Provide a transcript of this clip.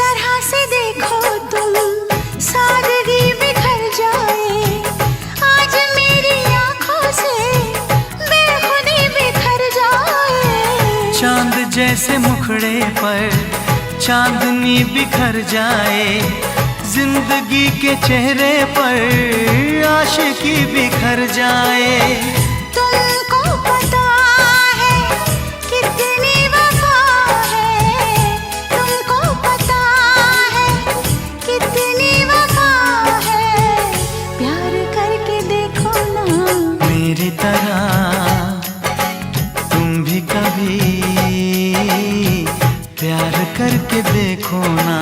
तरह से देखो तुम, सादगी बिखर जाए। आज मेरी आंखों से बेखुदी बिखर जाए। चांद जैसे मुखड़े पर चांदनी बिखर जाए। जिंदगी के चेहरे पर आशिकी बिखर जाए। तुमको पता है कितनी वफा है, तुमको पता है कितनी वफा है। प्यार करके देखो ना मेरी तरह तुम भी कभी प्यार करके देखो ना।